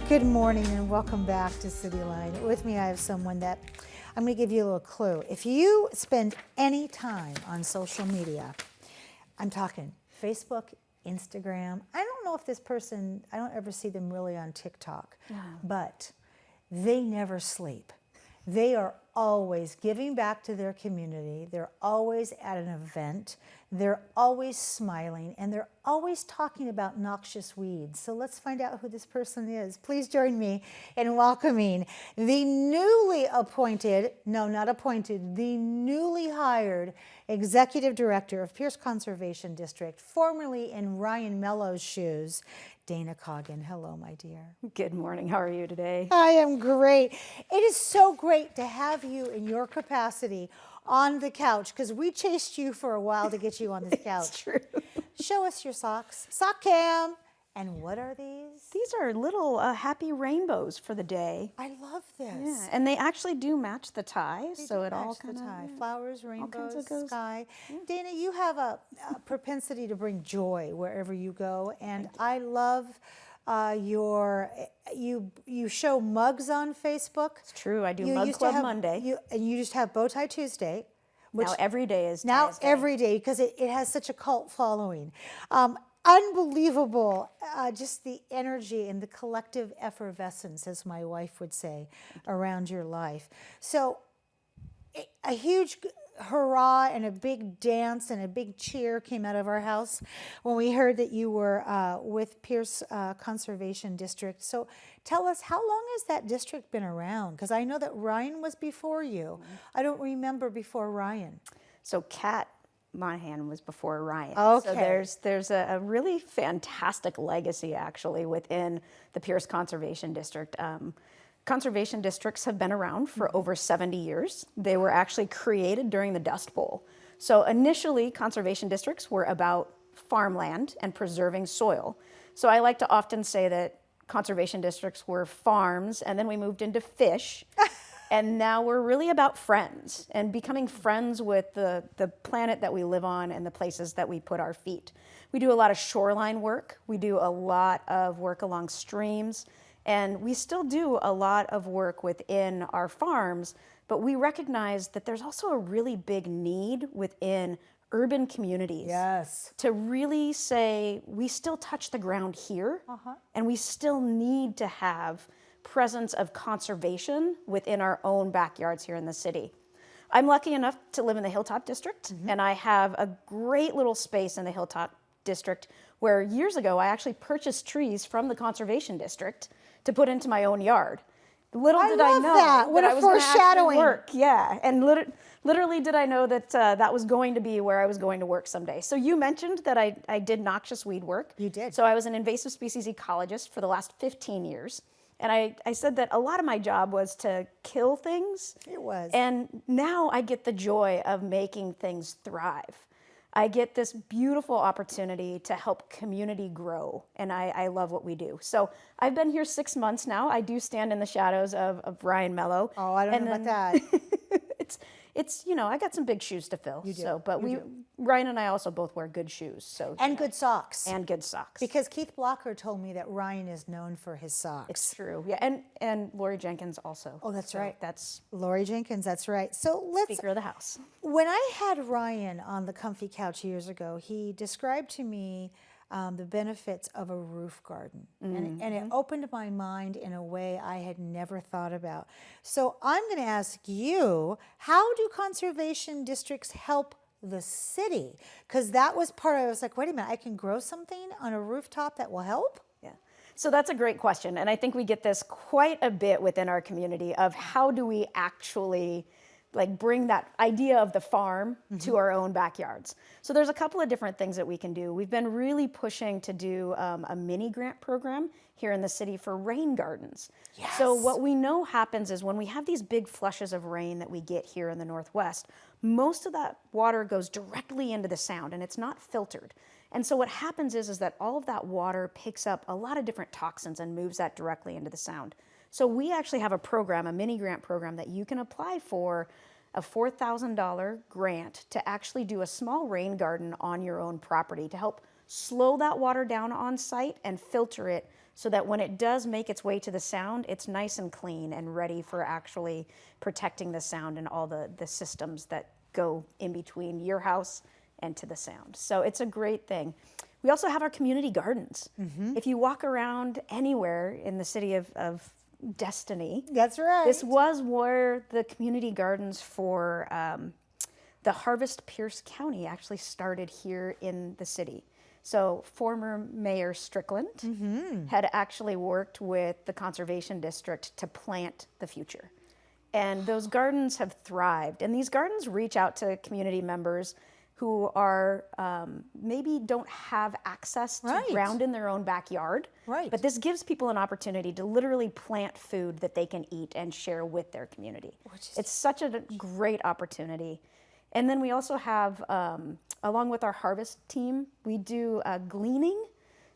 Good morning and welcome back to Cityline. With me I have someone that I'm going to give you a little clue. If you spend any time on social media, I'm talking Facebook, Instagram. I don't know if this person, I don't ever see them really on TikTok, but they never sleep. They are always giving back to their community. They're always at an event. They're always smiling, and they're always talking about noxious weeds. So let's find out who this person is. Please join me in welcoming the newly appointed, no, not appointed, the newly hired Executive Director of Pierce Conservation District, formerly in Ryan Mello's shoes, Dana Coggin. Hello, my dear. Good morning. How are you today? I am great. It is so great to have you in your capacity on the couch, because we chased you for a while to get you on this couch. It's true. Show us your socks. Sock cam. And what are these? These are little happy rainbows for the day. I love this. Yeah, and they actually do match the tie, so it all kind the tie. of Flowers, rainbows, goes. sky. Dana, you have a propensity to bring joy wherever you go, and I love you show mugs on Facebook. It's true. I do Mug Club Monday. And you just have Bow Tie Tuesday. Which now every day is now Ties Day. Every day, because it has such a cult following. Unbelievable, just the energy and the collective effervescence, as my wife would say, around your life. So a huge hurrah and a big dance and a big cheer came out of our house when we heard that you were with Pierce Conservation District. So tell us, how long has that district been around? Because I know that Ryan was before you. I don't remember before Ryan. So Kat Monahan was before Ryan. Okay. So there's a really fantastic legacy actually within the Pierce Conservation District. Conservation districts have been around for over 70 years. They were actually created during the Dust Bowl. So initially, conservation districts were about farmland and preserving soil. So I like to often say that conservation districts were farms, and then we moved into fish. And now we're really about friends and becoming friends with the planet that we live on and the places that we put our feet. We do a lot of shoreline work. We do a lot of work along streams. And we still do a lot of work within our farms, but we recognize that there's also a really big need within urban communities. Yes. To really say, we still touch the ground here, and we still need to have presence of conservation within our own backyards here in the city. I'm lucky enough to live in the Hilltop District, and I have a great little space in the Hilltop District where years ago I actually purchased trees from the Conservation District to put into my own yard. Little did I know that. What I a was going to foreshadowing. work. Yeah, and literally did I know that that was going to be where I was going to work someday. So you mentioned that I did noxious weed work. You did. So I was an invasive species ecologist for the last 15 years. And I said that a lot of my job was to kill things. It was. And now I get the joy of making things thrive. I get this beautiful opportunity to help community grow, and I love what we do. So I've been here 6 months now. I do stand in the shadows of Ryan Mello. Oh, I don't know about that. It's I got some big shoes to fill. You do. So, but You do. Ryan and I also both wear good shoes. So And good socks. and good socks. Because Keith Blocker told me that Ryan is known for his socks. It's true. Yeah, and Lori Jenkins also. Oh, that's So right. That's Lori Jenkins, that's right. So let's, Speaker of the House. when I had Ryan on the comfy couch years ago, he described to me the benefits of a roof garden. And it opened my mind in a way I had never thought about. So I'm going to ask you, how do conservation districts help the city? Because that was part of it. I was like, wait a minute, I can grow something on a rooftop that will help? Yeah. So that's a great question. And I think we get this quite a bit within our community of how do we actually bring that idea of the farm to our own backyards. So there's a couple of different things that we can do. We've been really pushing to do a mini grant program here in the city for rain gardens. Yes. So what we know happens is when we have these big flushes of rain that we get here in the Northwest, most of that water goes directly into the sound and it's not filtered. And so what happens is that all of that water picks up a lot of different toxins and moves that directly into the sound. So we actually have a program, a mini grant program that you can apply for, a $4,000 grant to actually do a small rain garden on your own property to help slow that water down on site and filter it so that when it does make its way to the sound, it's nice and clean and ready for actually protecting the sound and all the systems that go in between your house and to the sound. So it's a great thing. We also have our community gardens. If you walk around anywhere in the city of Destiny, That's right. this was where the community gardens for the Harvest Pierce County actually started here in the city. So former Mayor Strickland had actually worked with the Conservation District to plant the future. And those gardens have thrived. And these gardens reach out to community members who are maybe don't have access to Right. ground in their own backyard. Right. But this gives people an opportunity to literally plant food that they can eat and share with their community. It's such a great opportunity. And then we also have, along with our harvest team, we do gleaning.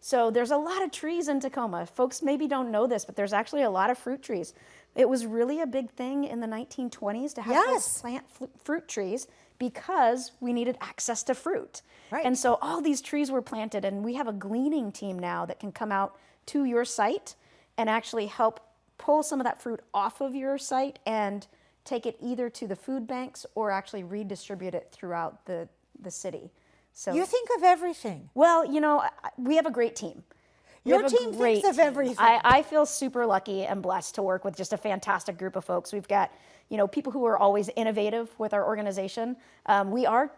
So there's a lot of trees in Tacoma. Folks maybe don't know this, but there's actually a lot of fruit trees. It was really a big thing in the 1920s to have Yes. folks plant fruit trees because we needed access to fruit. Right. And so all these trees were planted, and we have a gleaning team now that can come out to your site and actually help pull some of that fruit off of your site and take it either to the food banks or actually redistribute it throughout the city. So You think of everything. well, we have a great team. We Your have a team great thinks of team. everything. I feel super lucky and blessed to work with just a fantastic group of folks. We've got, people who are always innovative with our organization. We're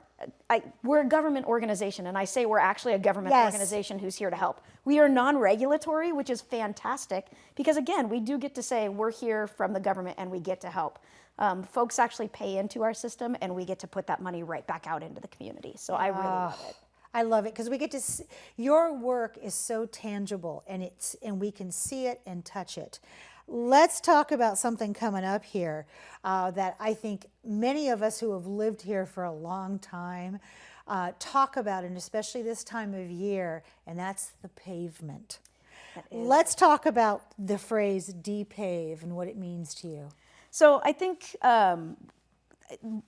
a government organization, and I say we're actually a government Yes. organization who's here to help. We are non-regulatory, which is fantastic because, again, we do get to say we're here from the government and we get to help. Folks actually pay into our system, and we get to put that money right back out into the community. So I really love it. I love it because we get to see, your work is so tangible, and we can see it and touch it. Let's talk about something coming up here that I think many of us who have lived here for a long time talk about, and especially this time of year, and that's the pavement. Let's talk about the phrase depave and what it means to you. So I think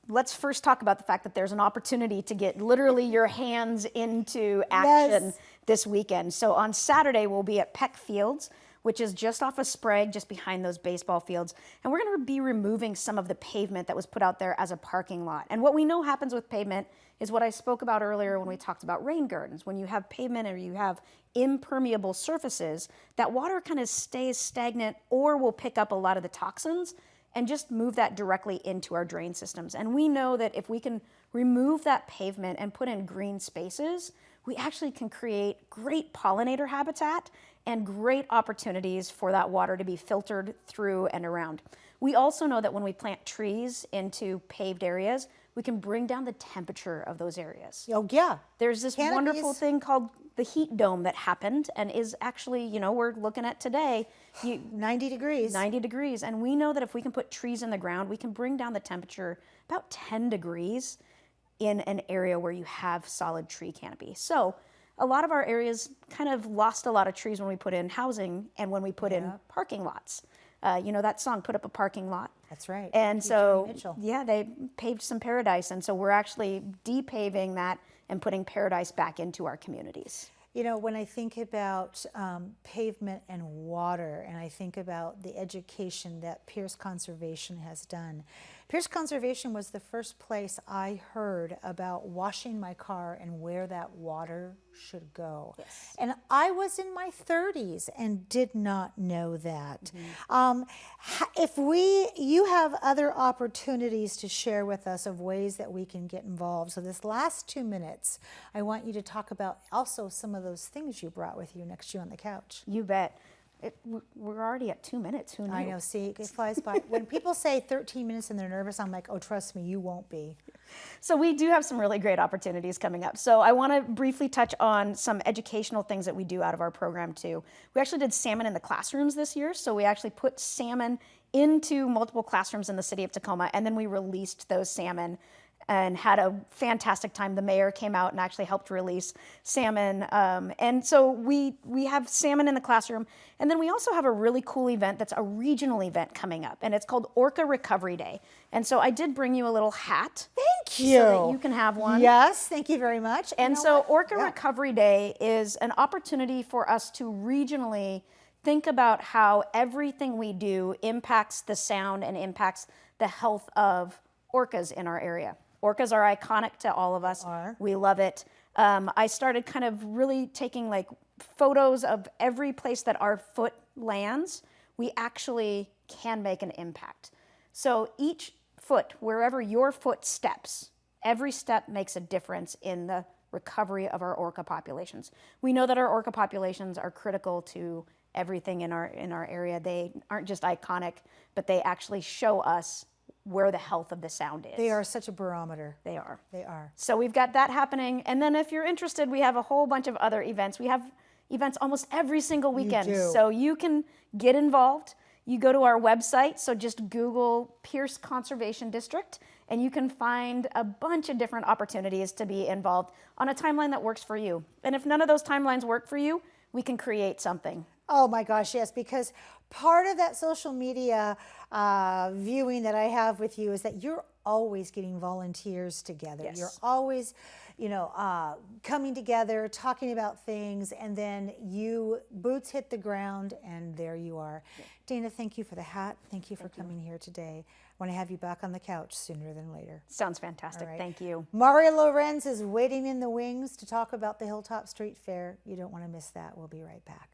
let's first talk about the fact that there's an opportunity to get literally your hands into action Yes. this weekend. So on Saturday, we'll be at Peck Fields, which is just off of Sprague, just behind those baseball fields. And we're going to be removing some of the pavement that was put out there as a parking lot. And what we know happens with pavement is what I spoke about earlier when we talked about rain gardens. When you have pavement or you have impermeable surfaces, that water kind of stays stagnant or will pick up a lot of the toxins and just move that directly into our drain systems. And we know that if we can remove that pavement and put in green spaces, we actually can create great pollinator habitat and great opportunities for that water to be filtered through and around. We also know that when we plant trees into paved areas, we can bring down the temperature of those areas. Oh, yeah. There's this wonderful Canopies. thing called the heat dome that happened and is actually, we're looking at today, 90 degrees. 90 degrees. And we know that if we can put trees in the ground, we can bring down the temperature about 10 degrees in an area where you have solid tree canopy. So a lot of our areas kind of lost a lot of trees when we put in housing and when we put in parking lots. That song, Put Up a Parking Lot. That's right. And Thank you, so, Joni Mitchell. yeah, they paved some paradise. And so we're actually depaving that and putting paradise back into our communities. When I think about pavement and water, and I think about the education that Pierce Conservation has done, Pierce Conservation was the first place I heard about washing my car and where that water should go. Yes. And I was in my 30s and did not know that. You have other opportunities to share with us of ways that we can get involved. So this last 2 minutes, I want you to talk about also some of those things you brought with you next to you on the couch. You bet. We're already at 2 minutes. Who knew? I know, see, it flies by. When people say 13 minutes and they're nervous, I'm like, oh, trust me, you won't be. So we do have some really great opportunities coming up. So I want to briefly touch on some educational things that we do out of our program too. We actually did salmon in the classrooms this year. So we actually put salmon into multiple classrooms in the city of Tacoma, and then we released those salmon and had a fantastic time. The mayor came out and actually helped release salmon. And so we have salmon in the classroom. And then we also have a really cool event that's a regional event coming up, and it's called Orca Recovery Day. And so I did bring you a little hat. Thank you. So that you can have one. Yes, thank you very much. And You know so what? Orca Yeah. Recovery Day is an opportunity for us to regionally think about how everything we do impacts the sound and impacts the health of orcas in our area. Orcas are iconic to all of us. We love it. I started kind of really taking like photos of every place that our foot lands. We actually can make an impact. So each foot, wherever your foot steps, every step makes a difference in the recovery of our orca populations. We know that our orca populations are critical to everything in our area. They aren't just iconic, but they actually show us where the health of the sound is. They are such a barometer. They are. They are. So we've got that happening. And then if you're interested, we have a whole bunch of other events. We have events almost every single weekend. You do. So you can get involved. You go to our website, so just Google Pierce Conservation District, and you can find a bunch of different opportunities to be involved on a timeline that works for you. And if none of those timelines work for you, we can create something. Oh my gosh, yes, because part of that social media viewing that I have with you is that you're always getting volunteers together. Yes. You're always, coming together, talking about things, and then you boots hit the ground, and there you are. Yeah. Dana, thank you for the hat. Thank you for coming here today. I want to have you back on the couch sooner than later. Sounds fantastic. Right. Thank you. Mario Lorenz is waiting in the wings to talk about the Hilltop Street Fair. You don't want to miss that. We'll be right back.